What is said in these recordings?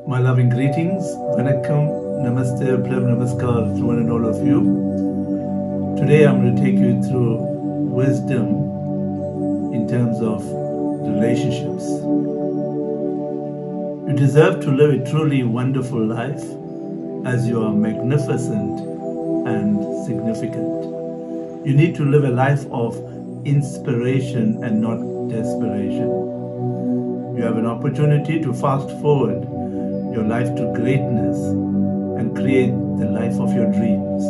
My loving greetings, Vanakkam, Namaste, Prem Namaskar to one and all of you. Today I'm going to take you through wisdom in terms of relationships. You deserve to live a truly wonderful life as you are magnificent and significant. You need to live a life of inspiration and not desperation. You have an opportunity to fast forward your life to greatness and create the life of your dreams.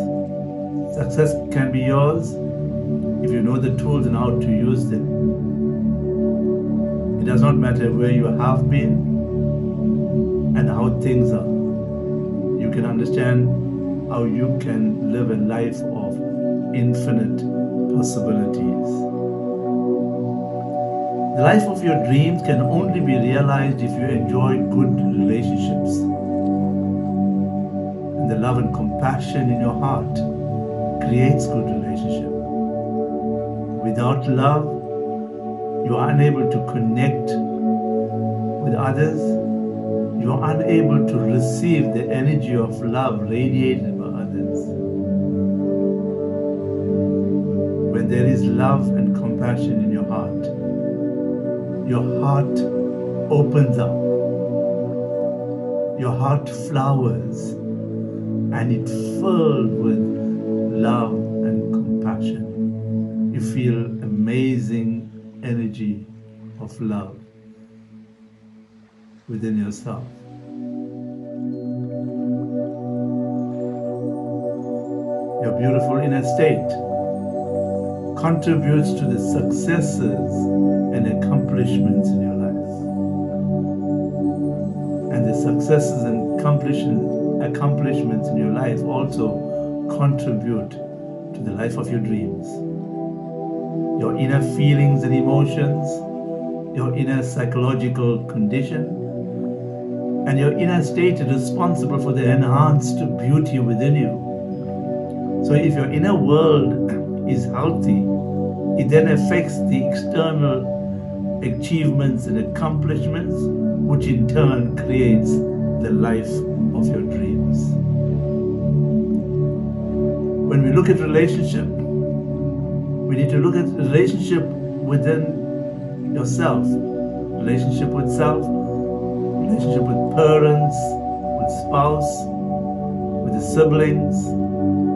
Success can be yours if you know the tools and how to use them. It does not matter where you have been and how things are. You can understand how you can live a life of infinite possibilities. The life of your dreams can only be realized if you enjoy good relationships. And the love and compassion in your heart creates good relationship. Without love, you are unable to connect with others. You are unable to receive the energy of love radiated by others. When there is love and compassion in your heart opens up. Your heart flowers and it's filled with love and compassion. You feel amazing energy of love within yourself. Your beautiful inner state contributes to the successes and accomplishments in your life. And the successes and accomplishments in your life also contribute to the life of your dreams. Your inner feelings and emotions, your inner psychological condition, and your inner state is responsible for the enhanced beauty within you. So if your inner world is healthy, it then affects the external achievements and accomplishments, which in turn creates the life of your dreams. When we look at relationship, we need to look at relationship within yourself, relationship with self, relationship with parents, with spouse, with the siblings,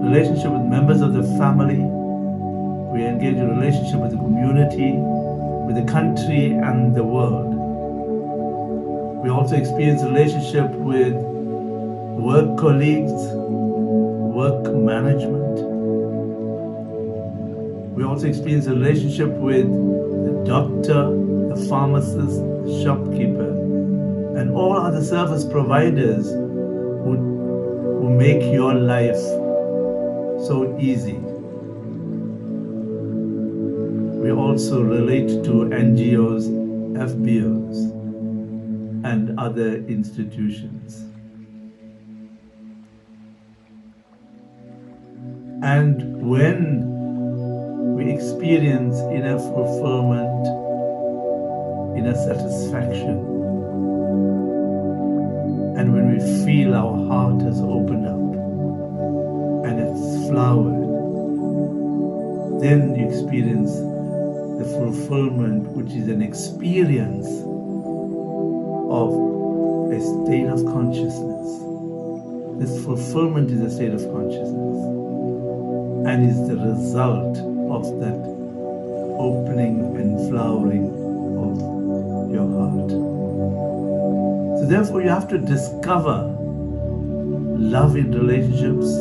relationship with members of the family. We engage in relationship with the community, with the country and the world. We also experience relationship with work colleagues, work management. We also experience a relationship with the doctor, the pharmacist, the shopkeeper, and all other service providers who make your life so easy. We also relate to NGOs, FBOs, and other institutions. And when we experience inner fulfillment, inner satisfaction, and when we feel our heart has opened up and it's flowered, then you experience the fulfillment, which is an experience of a state of consciousness. This fulfillment is a state of consciousness and is the result of that opening and flowering of your heart. So therefore you have to discover love in relationships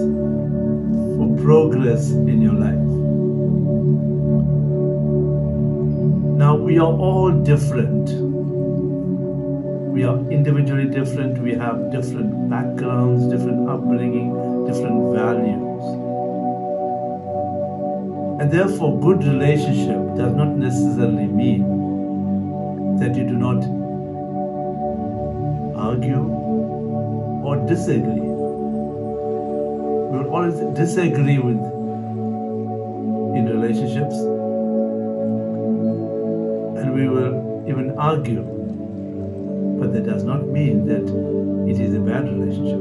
for progress in your life. Now we are all different. We are individually different. We have different backgrounds, different upbringing, different values. And therefore, good relationship does not necessarily mean that you do not argue or disagree. We will always disagree in relationships, and we will even argue. but that does not mean that it is a bad relationship.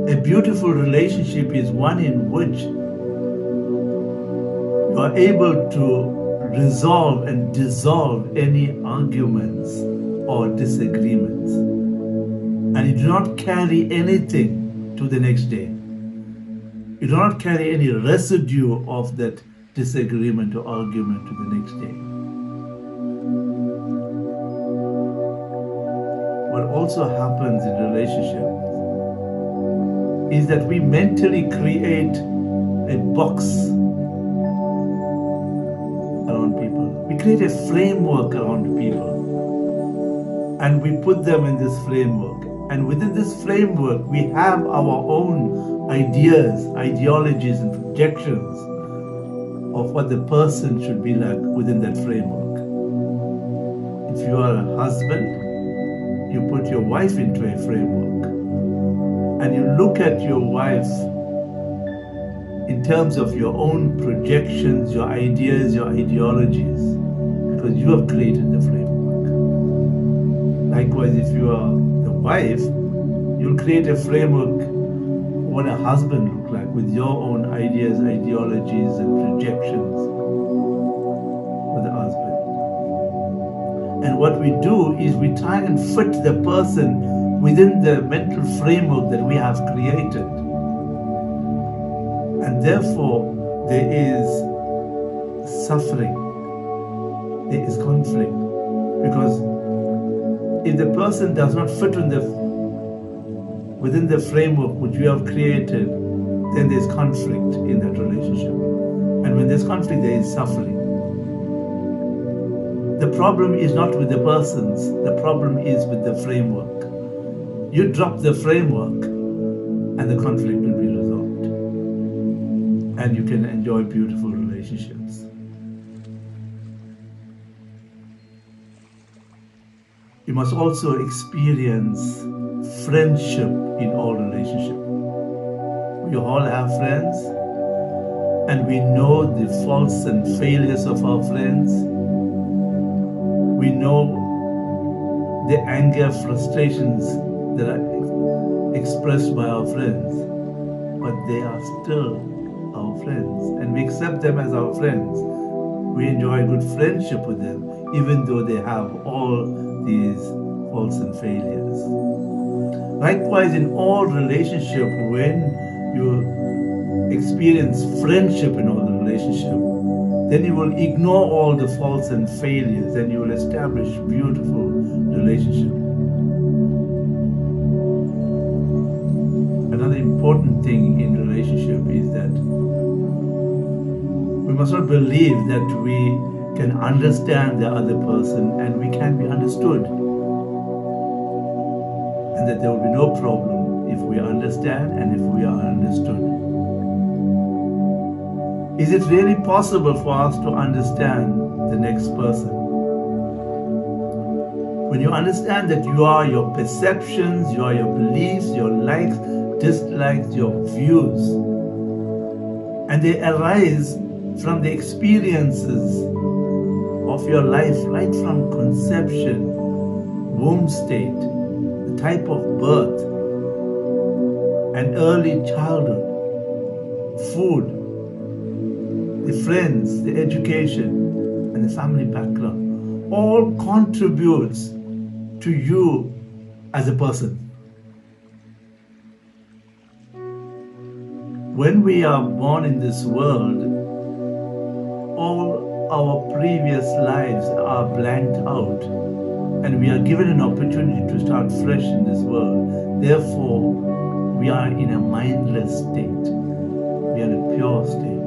A beautiful relationship is one in which you are able to resolve and dissolve any arguments or disagreements, and you do not carry anything to the next day. You do not carry any residue of that disagreement or argument to the next day. What also happens in relationships is that we mentally create a box around people. We create a framework around people, and we put them in this framework. And within this framework, we have our own ideas, ideologies, and projections of what the person should be like within that framework. If you are a husband, you put your wife into a framework, and you look at your wife in terms of your own projections, your ideas, your ideologies, because you have created the framework. Likewise, if you are the wife, you'll create a framework for what a husband looks like with your own ideas, ideologies, and projections for the husband. And what we do is we try and fit the person within the mental framework that we have created. And therefore, there is suffering, there is conflict. Because if the person does not fit within the framework which we have created, then there's conflict in that relationship. And when there's conflict, there is suffering. The problem is not with the persons, the problem is with the framework. You drop the framework and the conflict will be resolved. And you can enjoy beautiful relationships. You must also experience friendship in all relationships. We all have friends, and we know the faults and failures of our friends. We know the anger, frustrations that are expressed by our friends, but they are still our friends, and we accept them as our friends. We enjoy a good friendship with them, even though they have all these faults and failures. Likewise, in all relationship, when you experience friendship in all the relationship, then you will ignore all the faults and failures, and you will establish beautiful relationship. Another important thing in relationship is that we must not believe that we can understand the other person and we can be understood, and that there will be no problem if we understand and if we are understood. Is it really possible for us to understand the next person? When you understand that you are your perceptions, you are your beliefs, your likes, dislikes, your views, and they arise from the experiences of your life right from conception, womb state, the type of birth, and early childhood, food, the friends, the education, and the family background, all contributes to you as a person. When we are born in this world, all our previous lives are blanked out, and we are given an opportunity to start fresh in this world. Therefore, we are in a mindless state. We are in a pure state.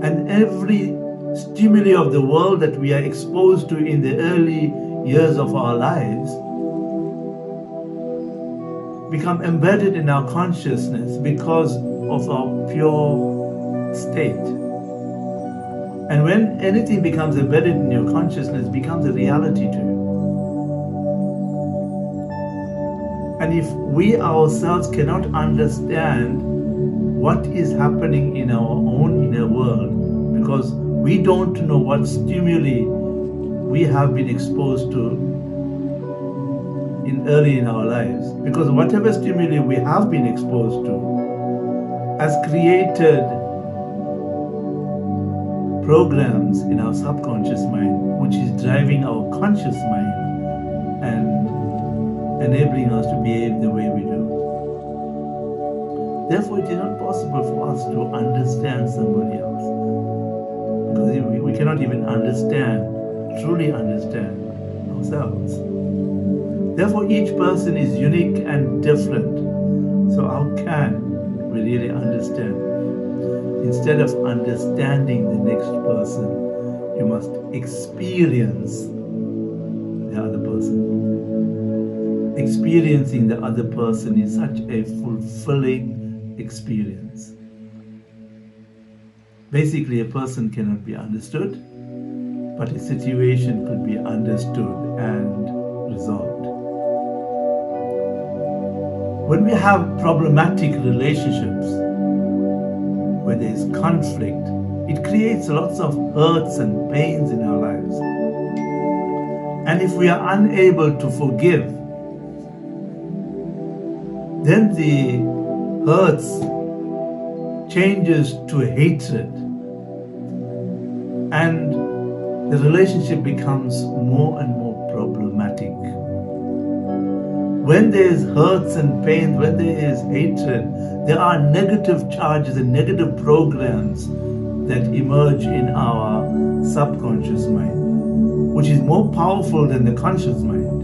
And every stimuli of the world that we are exposed to in the early years of our lives become embedded in our consciousness because of our pure state. And when anything becomes embedded in your consciousness, it becomes a reality to you. And if we ourselves cannot understand what is happening in our own inner world, because we don't know what stimuli we have been exposed to early in our lives, because whatever stimuli we have been exposed to has created programs in our subconscious mind, which is driving our conscious mind and enabling us to behave the way we do. Therefore, it is not possible for us to understand somebody else, because we cannot even truly understand ourselves. Therefore, each person is unique and different. So how can we really understand? Instead of understanding the next person, you must experience the other person. Experiencing the other person is such a fulfilling experience. Basically, a person cannot be understood, but a situation could be understood and resolved. When we have problematic relationships, where there is conflict, it creates lots of hurts and pains in our lives. And if we are unable to forgive, then the hurts changes to hatred, and the relationship becomes more and more problematic. When there is hurts and pain, when there is hatred, there are negative charges and negative programs that emerge in our subconscious mind, which is more powerful than the conscious mind.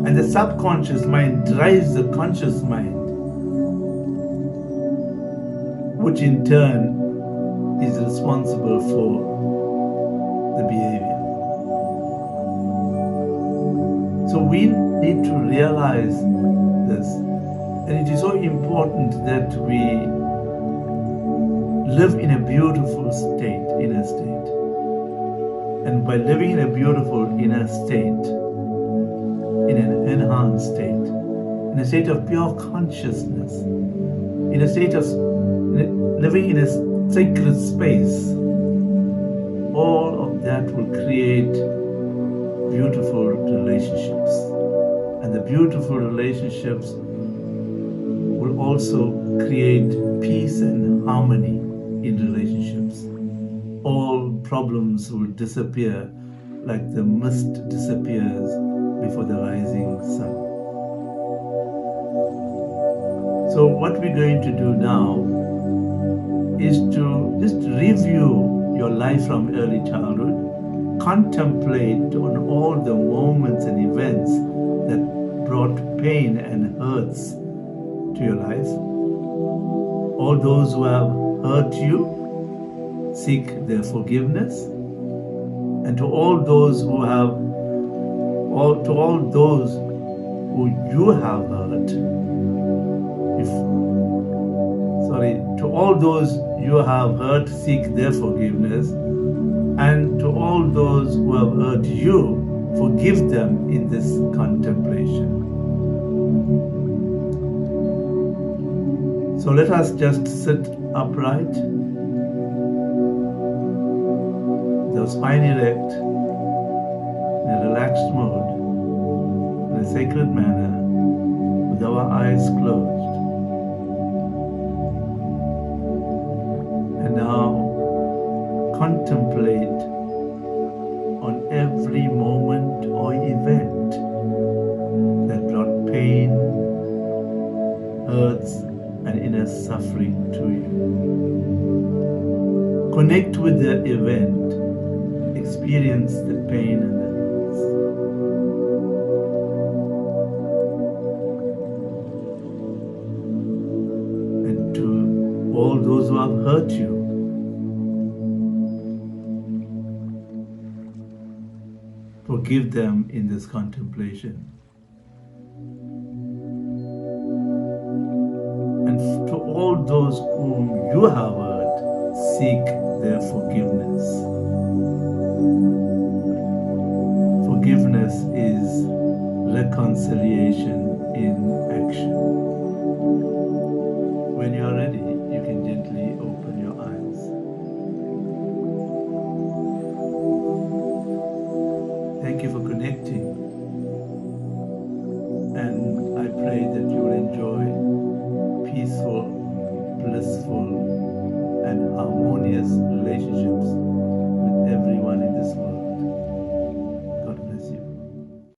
And the subconscious mind drives the conscious mind, which in turn is responsible for the behavior. So we need to realize this, and it is so important that we live in a beautiful state, inner state. And by living in a beautiful inner state, in an enhanced state, in a state of pure consciousness, in a state of living in a sacred space, all of that will create beautiful relationships. And the beautiful relationships will also create peace and harmony in relationships. All problems will disappear like the mist disappears before the rising sun. So what we're going to do now is to just review your life from early childhood, contemplate on all the moments and events that brought pain and hurts to your life. All those who have hurt you, seek their forgiveness. And to all those who you have hurt, to all those you have hurt, seek their forgiveness. And to all those who have hurt you, forgive them in this contemplation. So let us just sit upright, with our spine erect, in a relaxed mode, in a sacred manner, with our eyes closed. And now contemplate on every moment or event that brought pain, hurts, and inner suffering to you. Connect with the event, experience the pain and the hurts. And to all those who have hurt you, forgive them in this contemplation. And to all those whom you have hurt, seek their forgiveness. Forgiveness is reconciliation in action. When you are ready, you can gently open your eyes. Thank you for connecting. And I pray that you will enjoy peaceful, blissful, and harmonious relationships with everyone in this world.